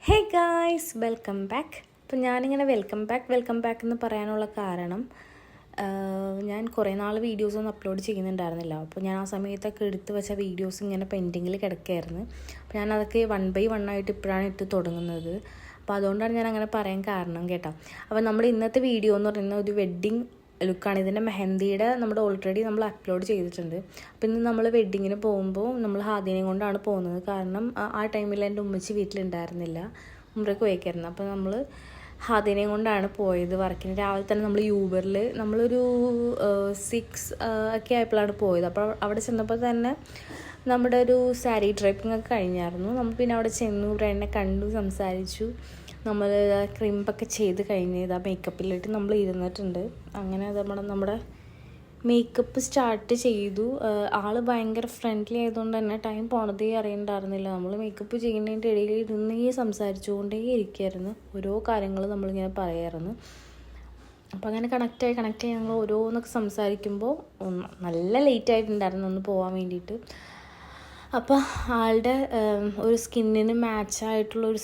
Hey guys, welcome back. അപ്പോൾ ഞാനിങ്ങനെ welcome back എന്ന് പറയാനുള്ള കാരണം ഞാൻ കുറേ നാൾ വീഡിയോസൊന്നും അപ്ലോഡ് ചെയ്യുന്നുണ്ടായിരുന്നില്ല. അപ്പോൾ ഞാൻ ആ സമയത്തൊക്കെ എടുത്ത് വെച്ച വീഡിയോസ് ഇങ്ങനെ പെൻഡിങ്ങിൽ കിടക്കുകയായിരുന്നു. അപ്പോൾ ഞാനതൊക്കെ 1 by 1 ആയിട്ട് ഇപ്പോഴാണ് ഇട്ട് തുടങ്ങുന്നത്. അപ്പോൾ അതുകൊണ്ടാണ് ഞാൻ അങ്ങനെ പറയാൻ കാരണം കേട്ടോ. അപ്പോൾ നമ്മുടെ ഇന്നത്തെ വീഡിയോ എന്ന് പറയുന്നത് ഒരു വെഡ്ഡിങ് ലുക്കാണ്. ഇതിൻ്റെ മെഹന്തിയുടെ ഓൾറെഡി നമ്മൾ അപ്ലോഡ് ചെയ്തിട്ടുണ്ട്. അപ്പോൾ ഇന്ന് നമ്മൾ വെഡ്ഡിങ്ങിന് പോകുമ്പോൾ നമ്മൾ ഹാദിനെയും കൊണ്ടാണ് പോകുന്നത്. കാരണം ആ ടൈമിൽ എൻ്റെ ഉമ്മച്ചി വീട്ടിലുണ്ടായിരുന്നില്ല, ഉമ്രയ്ക്ക് പോയേക്കായിരുന്നു. അപ്പോൾ നമ്മൾ ഹാദിനെയും കൊണ്ടാണ് പോയത് വർക്കിന്. രാവിലെ തന്നെ നമ്മൾ യൂബറിൽ നമ്മളൊരു 6 ഒക്കെ ആയപ്പോഴാണ് പോയത്. അപ്പോൾ അവിടെ ചെന്നപ്പോൾ തന്നെ നമ്മുടെ ഒരു സാരി ഡ്രൈപ്പിംഗ് ഒക്കെ കഴിഞ്ഞായിരുന്നു. നമ്മൾ പിന്നെ അവിടെ ചെന്നു, ബ്രൈഡിനെ കണ്ടു, സംസാരിച്ചു. നമ്മൾ ക്രിമ്പൊക്കെ ചെയ്ത് കഴിഞ്ഞ് ഇതാ മേക്കപ്പിലിട്ട് നമ്മൾ ഇരുന്നിട്ടുണ്ട്. അങ്ങനെ നമ്മുടെ മേക്കപ്പ് സ്റ്റാർട്ട് ചെയ്തു. ആൾ ഭയങ്കര ഫ്രണ്ട്ലി ആയതുകൊണ്ട് തന്നെ ടൈം പോണതേ അറിയണ്ടായിരുന്നില്ല. നമ്മൾ മേക്കപ്പ് ചെയ്യുന്നതിൻ്റെ ഇടയിൽ ഇരുന്നേ സംസാരിച്ചുകൊണ്ടേ ഇരിക്കുമായിരുന്നു. ഓരോ കാര്യങ്ങൾ നമ്മളിങ്ങനെ പറയായിരുന്നു. അപ്പോൾ അങ്ങനെ കണക്റ്റായി ഞങ്ങൾ ഓരോന്നൊക്കെ സംസാരിക്കുമ്പോൾ നല്ല ലേറ്റ് ആയിട്ടുണ്ടായിരുന്നു ഒന്ന് പോകാൻ വേണ്ടിയിട്ട്. അപ്പോൾ ആളുടെ ഒരു സ്കിന്നിന് മാച്ചായിട്ടുള്ളൊരു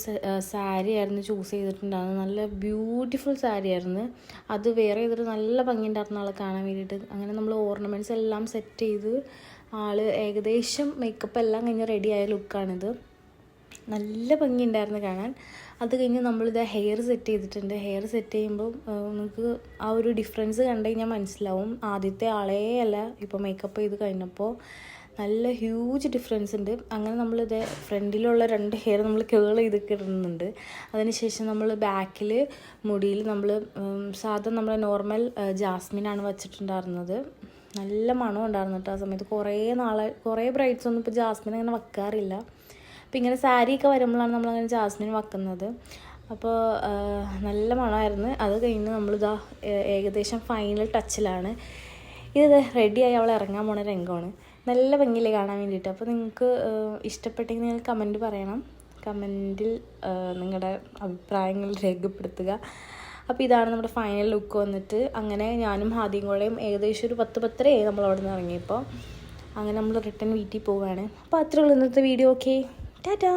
സാരി ആയിരുന്നു ചൂസ് ചെയ്തിട്ടുണ്ടായിരുന്നു. നല്ല ബ്യൂട്ടിഫുൾ സാരി ആയിരുന്നു. അത് വേറെ ചെയ്തിട്ട് നല്ല ഭംഗിയുണ്ടായിരുന്നു ആളെ കാണാൻ വേണ്ടിയിട്ട്. അങ്ങനെ നമ്മൾ ഓർണമെൻറ്റ്സ് എല്ലാം സെറ്റ് ചെയ്ത് ആൾ ഏകദേശം മേക്കപ്പ് എല്ലാം കഴിഞ്ഞ് റെഡിയായ ലുക്കാണിത്. നല്ല ഭംഗിയുണ്ടായിരുന്നു കാണാൻ. അത് കഴിഞ്ഞ് നമ്മളിത് ഹെയർ സെറ്റ് ചെയ്തിട്ടുണ്ട്. ഹെയർ സെറ്റ് ചെയ്യുമ്പോൾ നമുക്ക് ആ ഒരു ഡിഫറൻസ് കണ്ടു കഴിഞ്ഞാൽ മനസ്സിലാവും. ആദ്യത്തെ ആളേ അല്ല ഇപ്പോൾ മേക്കപ്പ് ചെയ്ത് കഴിഞ്ഞപ്പോൾ നല്ല ഹ്യൂജ് ഡിഫറൻസ് ഉണ്ട്. അങ്ങനെ നമ്മളിത് ഫ്രണ്ടിലുള്ള 2 ഹെയർ നമ്മൾ കേൾ ചെയ്തൊക്കെ ഇടുന്നുണ്ട്. അതിനുശേഷം നമ്മൾ ബാക്കിൽ മുടിയിൽ നമ്മൾ സാധാ നമ്മുടെ നോർമൽ ജാസ്മിനാണ് വച്ചിട്ടുണ്ടായിരുന്നത്. നല്ല മണം ഉണ്ടായിരുന്നു കേട്ടോ ആ സമയത്ത്. കുറേ ബ്രൈഡ്സ് ഒന്നും ഇപ്പോൾ ജാസ്മിൻ അങ്ങനെ വെക്കാറില്ല. അപ്പോൾ ഇങ്ങനെ സാരിയൊക്കെ വരുമ്പോഴാണ് നമ്മളങ്ങനെ ജാസ്മിൻ വെക്കുന്നത്. അപ്പോൾ നല്ല മണമായിരുന്നു. അത് കഴിഞ്ഞ് നമ്മളിതാ ഏകദേശം ഫൈനൽ ടച്ചിലാണ്. ഇത് റെഡിയായി അവൾ ഇറങ്ങാൻ പോണ രംഗമാണ്. നല്ല ഭംഗിയില്ലേ കാണാൻ വേണ്ടിയിട്ട്. അപ്പോൾ നിങ്ങൾക്ക് ഇഷ്ടപ്പെട്ടെങ്കിൽ നിങ്ങൾ കമൻറ്റ് പറയണം. കമൻറ്റിൽ നിങ്ങളുടെ അഭിപ്രായങ്ങൾ രേഖപ്പെടുത്തുക. അപ്പോൾ ഇതാണ് നമ്മുടെ ഫൈനൽ ലുക്ക് വന്നിട്ട്. അങ്ങനെ ഞാനും ഹാദിയും കൂടെയും ഏകദേശം ഒരു 10-10 ആയി നമ്മൾ അവിടെ നിന്ന് ഇറങ്ങിയപ്പോൾ. അങ്ങനെ നമ്മൾ റിട്ടേൺ വീട്ടിൽ പോവുകയാണ്. അപ്പോൾ അത്രേ ഉള്ളൂ ഇന്നത്തെ വീഡിയോ. ഓക്കെ, ടാറ്റാ.